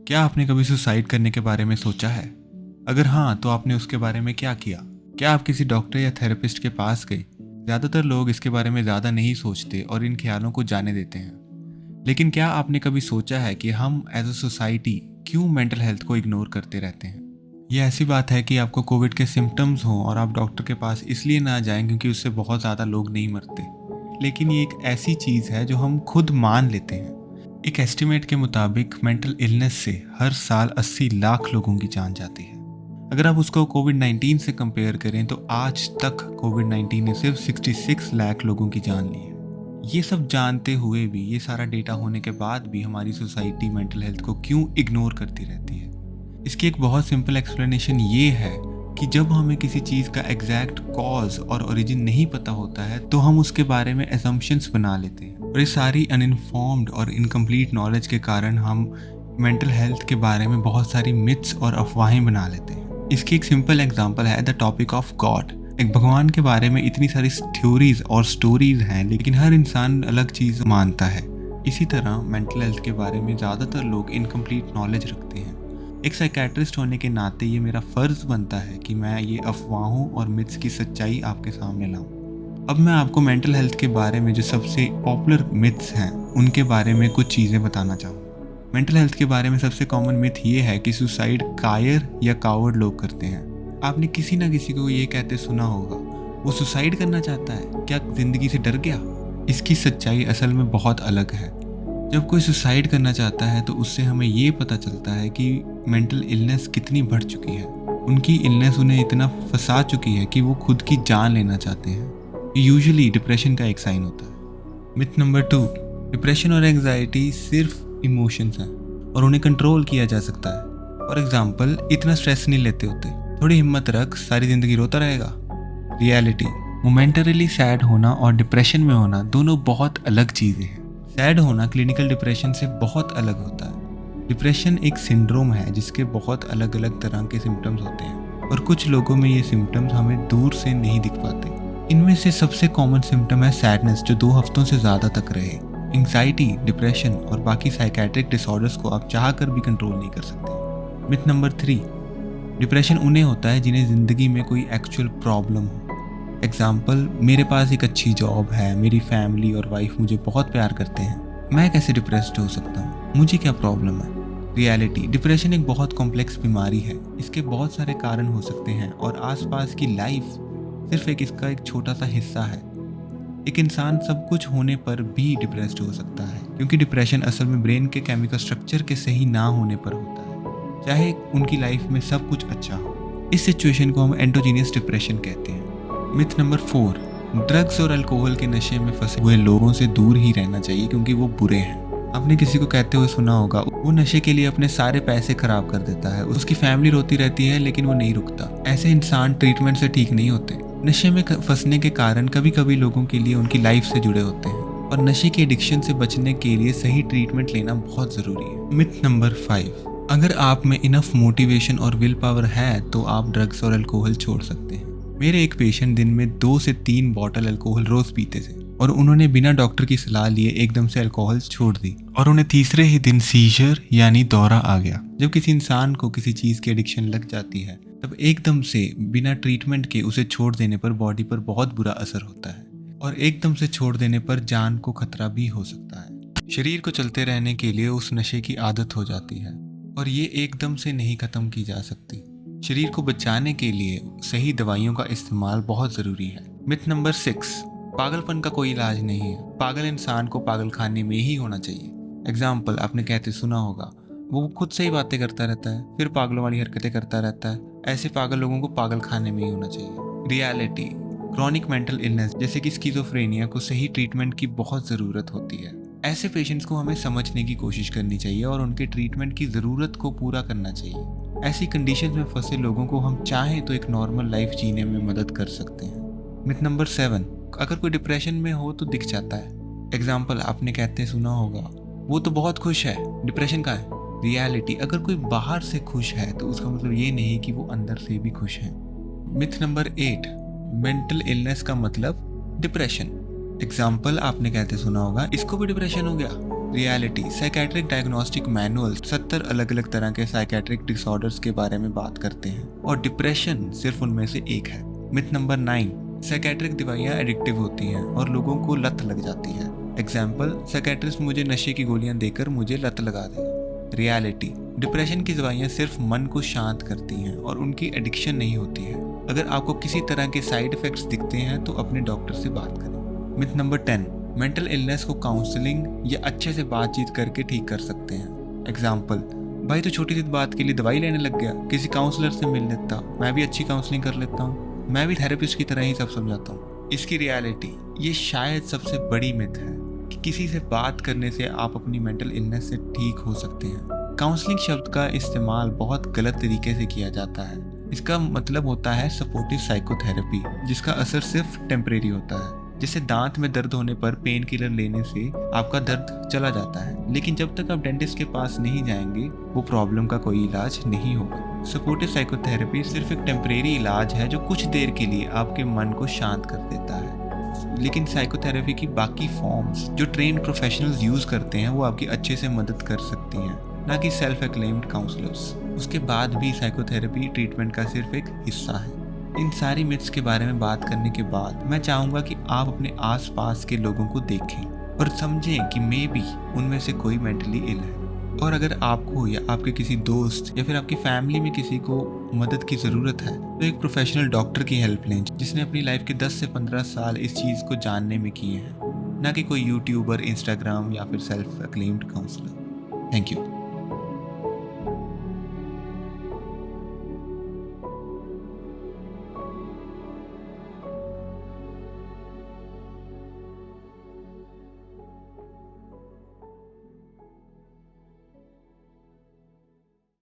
क्या आपने कभी सुसाइड करने के बारे में सोचा है? अगर हाँ, तो आपने उसके बारे में क्या किया? क्या आप किसी डॉक्टर या थेरेपिस्ट के पास गए? ज़्यादातर लोग इसके बारे में ज़्यादा नहीं सोचते और इन ख्यालों को जाने देते हैं। लेकिन क्या आपने कभी सोचा है कि हम एज अ सोसाइटी क्यों मेंटल हेल्थ को इग्नोर करते रहते हैं? ये ऐसी बात है कि आपको कोविड के सिम्टम्स हों और आप डॉक्टर के पास इसलिए ना जाएं क्योंकि उससे बहुत ज़्यादा लोग नहीं मरते। लेकिन ये एक ऐसी चीज़ है जो हम खुद मान लेते हैं। एक एस्टिमेट के मुताबिक मेंटल इलनेस से हर साल 80 लाख लोगों की जान जाती है। अगर आप उसको कोविड-19 से कंपेयर करें तो आज तक कोविड-19 ने सिर्फ 66 लाख लोगों की जान ली है। ये सब जानते हुए भी, ये सारा डेटा होने के बाद भी हमारी सोसाइटी मेंटल हेल्थ को क्यों इग्नोर करती रहती है? इसकी एक बहुत सिंपल एक्सप्लेनेशन ये है कि जब हमें किसी चीज़ का एग्जैक्ट कॉज और ओरिजिन नहीं पता होता है तो हम उसके बारे में असम्पशंस बना लेते हैं, और ये सारी अनइन्फॉर्म्ड और इनकम्प्लीट नॉलेज के कारण हम मेंटल हेल्थ के बारे में बहुत सारी मिथ्स और अफवाहें बना लेते हैं। इसकी एक सिंपल एग्जांपल है द टॉपिक ऑफ गॉड। एक भगवान के बारे में इतनी सारी थ्योरीज और स्टोरीज हैं, लेकिन हर इंसान अलग चीज़ मानता है। इसी तरह मेंटल हेल्थ के बारे में ज़्यादातर लोग इनकम्प्लीट नॉलेज रखते हैं। एक साइकेट्रिस्ट होने के नाते ये मेरा फ़र्ज़ बनता है कि मैं ये अफवाहों और मिथ्स की सच्चाई आपके सामने लाऊं। अब मैं आपको मेंटल हेल्थ के बारे में जो सबसे पॉपुलर मिथ्स हैं उनके बारे में कुछ चीज़ें बताना चाहूँगा। मेंटल हेल्थ के बारे में सबसे कॉमन मिथ ये है कि सुसाइड कायर या कावर्ड लोग करते हैं। आपने किसी ना किसी को ये कहते सुना होगा, वो सुसाइड करना चाहता है, क्या ज़िंदगी से डर गया? इसकी सच्चाई असल में बहुत अलग है। जब कोई सुसाइड करना चाहता है तो उससे हमें ये पता चलता है कि मेंटल इलनेस कितनी बढ़ चुकी है। उनकी इलनेस उन्हें इतना फंसा चुकी है कि वो खुद की जान लेना चाहते हैं। यूजुअली डिप्रेशन का एक साइन होता है। मिथ नंबर 2, डिप्रेशन और एंग्जाइटी सिर्फ इमोशंस हैं और उन्हें कंट्रोल किया जा सकता है। फॉर एग्जाम्पल, इतना स्ट्रेस नहीं लेते होते, थोड़ी हिम्मत रख, सारी ज़िंदगी रोता रहेगा। रियलिटी, मोमेंटरीली सैड होना और डिप्रेशन में होना दोनों बहुत अलग चीज़ें हैं। सैड होना क्लिनिकल डिप्रेशन से बहुत अलग होता है। डिप्रेशन एक सिंड्रोम है जिसके बहुत अलग अलग तरह के सिम्टम्स होते हैं, और कुछ लोगों में ये सिम्टम्स हमें दूर से नहीं दिख पाते। इनमें से सबसे कॉमन सिम्टम है सैडनेस, जो 2 हफ्तों से ज़्यादा तक रहे। एंग्जाइटी, डिप्रेशन और बाकी साइकेट्रिक डिसऑर्डर्स को आप चाह कर भी कंट्रोल नहीं कर सकते। मिथ नंबर 3, डिप्रेशन उन्हें होता है जिन्हें ज़िंदगी में कोई एक्चुअल प्रॉब्लम हो। एग्जाम्पल, मेरे पास एक अच्छी जॉब है, मेरी फैमिली और वाइफ मुझे बहुत प्यार करते हैं, मैं कैसे डिप्रेस्ड हो सकता हूँ? मुझे क्या प्रॉब्लम है? रियलिटी, डिप्रेशन एक बहुत कॉम्प्लेक्स बीमारी है। इसके बहुत सारे कारण हो सकते हैं और आसपास की लाइफ सिर्फ इसका एक छोटा सा हिस्सा है। एक इंसान सब कुछ होने पर भी डिप्रेस्ड हो सकता है, क्योंकि डिप्रेशन असल में ब्रेन के केमिकल स्ट्रक्चर के सही ना होने पर होता है, चाहे उनकी लाइफ में सब कुछ अच्छा हो। इस सिचुएशन को हम एंडोजीनियस डिप्रेशन कहते हैं। मिथ नंबर 4, ड्रग्स और अल्कोहल के नशे में फंसे हुए लोगों से दूर ही रहना चाहिए क्योंकि वो बुरे हैं। आपने किसी को कहते हुए सुना होगा, वो नशे के लिए अपने सारे पैसे खराब कर देता है, उसकी फैमिली रोती रहती है लेकिन वो नहीं रुकता। ऐसे इंसान ट्रीटमेंट से ठीक नहीं होते। नशे में फंसने के कारण कभी कभी लोगों के लिए उनकी लाइफ से जुड़े होते हैं, और नशे के एडिक्शन से बचने के लिए सही ट्रीटमेंट लेना बहुत ज़रूरी है। मिथ नंबर 5, अगर आप में इनफ मोटिवेशन और विल पावर है तो आप ड्रग्स और अल्कोहल छोड़ सकते हैं। मेरे एक पेशेंट दिन में 2 से 3 बॉटल अल्कोहल रोज पीते थे, और उन्होंने बिना डॉक्टर की सलाह लिए एकदम से अल्कोहल छोड़ दी, और उन्हें तीसरे ही दिन सीजर यानी दौरा आ गया। जब किसी इंसान को किसी चीज़ की एडिक्शन लग जाती है तब एकदम से बिना ट्रीटमेंट के उसे छोड़ देने पर बॉडी पर बहुत बुरा असर होता है, और एकदम से छोड़ देने पर जान को खतरा भी हो सकता है। शरीर को चलते रहने के लिए उस नशे की आदत हो जाती है, और ये एकदम से नहीं ख़त्म की जा सकती। शरीर को बचाने के लिए सही दवाइयों का इस्तेमाल बहुत ज़रूरी है। मिथ नंबर 6, पागलपन का कोई इलाज नहीं है। पागल इंसान को पागल खाने में ही होना चाहिए। एग्जाम्पल, आपने कहते सुना होगा, वो खुद से ही बातें करता रहता है, फिर पागलों वाली हरकतें करता रहता है। ऐसे पागल लोगों को पागल खाने में ही होना चाहिए। रियलिटी, क्रॉनिक मेंटल इलनेस जैसे कि स्किज़ोफ्रेनिया को सही ट्रीटमेंट की बहुत ज़रूरत होती है। ऐसे पेशेंट्स को हमें समझने की कोशिश करनी चाहिए और उनके ट्रीटमेंट की ज़रूरत को पूरा करना चाहिए। ऐसी कंडीशंस में फंसे लोगों को हम चाहें तो एक नॉर्मल लाइफ जीने में मदद कर सकते हैं। मिथ नंबर 7, अगर कोई डिप्रेशन में हो तो दिख जाता है। एग्जाम्पल, आपने कहते सुना होगा, वो तो बहुत खुश है, डिप्रेशन का है। रियलिटी, अगर कोई बाहर से खुश है तो उसका मतलब ये नहीं कि वो अंदर से भी खुश है। मिथ नंबर 8, मेंटल इलनेस का मतलब डिप्रेशन। एग्जाम्पल, आपने कहते सुना होगा, इसको भी डिप्रेशन हो गया। रियलिटी, साइकेट्रिक डायग्नोस्टिक मैनुअल 70 अलग अलग तरह के साइकेट्रिक डिसऑर्डर्स के बारे में बात करते हैं और डिप्रेशन सिर्फ उनमें से एक है। मिथ नंबर 9, साइकेट्रिक दवाइयाँ एडिक्टिव होती हैं और लोगों को लत लग जाती है। एग्जाम्पल, साइकेट्रिस्ट मुझे नशे की गोलियां देकर मुझे लत लगा देगा। रियलिटी, डिप्रेशन की दवाइयाँ सिर्फ मन को शांत करती हैं और उनकी एडिक्शन नहीं होती है। अगर आपको किसी तरह के साइड इफेक्ट्स दिखते हैं तो अपने डॉक्टर से बात करें। मिथ नंबर 10, मेंटल इलनेस को काउंसलिंग या अच्छे से बातचीत करके ठीक कर सकते हैं। एग्जाम्पल, भाई तो छोटी सी बात के लिए दवाई लेने लग गया, किसी काउंसलर से मिल लेता, मैं भी अच्छी काउंसलिंग कर लेता हूँ, मैं भी थेरेपिस्ट की तरह ही सब समझाता हूँ। इसकी रियलिटी, ये शायद सबसे बड़ी मिथ है कि किसी से बात करने से आप अपनी मेंटल इलनेस से ठीक हो सकते हैं। काउंसलिंग शब्द का इस्तेमाल बहुत गलत तरीके से किया जाता है। इसका मतलब होता है सपोर्टिव साइकोथेरेपी, जिसका असर सिर्फ टेम्परेरी होता है। जैसे दांत में दर्द होने पर पेन किलर लेने से आपका दर्द चला जाता है, लेकिन जब तक आप डेंटिस्ट के पास नहीं जाएंगे वो प्रॉब्लम का कोई इलाज नहीं होगा। सपोर्टिव साइकोथेरेपी सिर्फ एक टेम्परेरी इलाज है जो कुछ देर के लिए आपके मन को शांत कर देता है, लेकिन साइकोथेरेपी की बाकी फॉर्म्स जो ट्रेन्ड प्रोफेशनल्स यूज करते हैं वो आपकी अच्छे से मदद कर सकती हैं, ना कि सेल्फ एक्लेम्ड काउंसलर्स। उसके बाद भी साइकोथेरेपी ट्रीटमेंट का सिर्फ एक हिस्सा है। इन सारी मिथ्स के बारे में बात करने के बाद मैं चाहूँगा कि आप अपने आसपास के लोगों को देखें और समझें कि मे बी उनमें से कोई मेंटली इल है। और अगर आपको या आपके किसी दोस्त या फिर आपकी फैमिली में किसी को मदद की ज़रूरत है तो एक प्रोफेशनल डॉक्टर की हेल्प लें जिसने अपनी लाइफ के 10 से 15 साल इस चीज़ को जानने में किए हैं, ना कि कोई यूट्यूबर, इंस्टाग्राम या फिर self acclaimed counsellor. Thank you.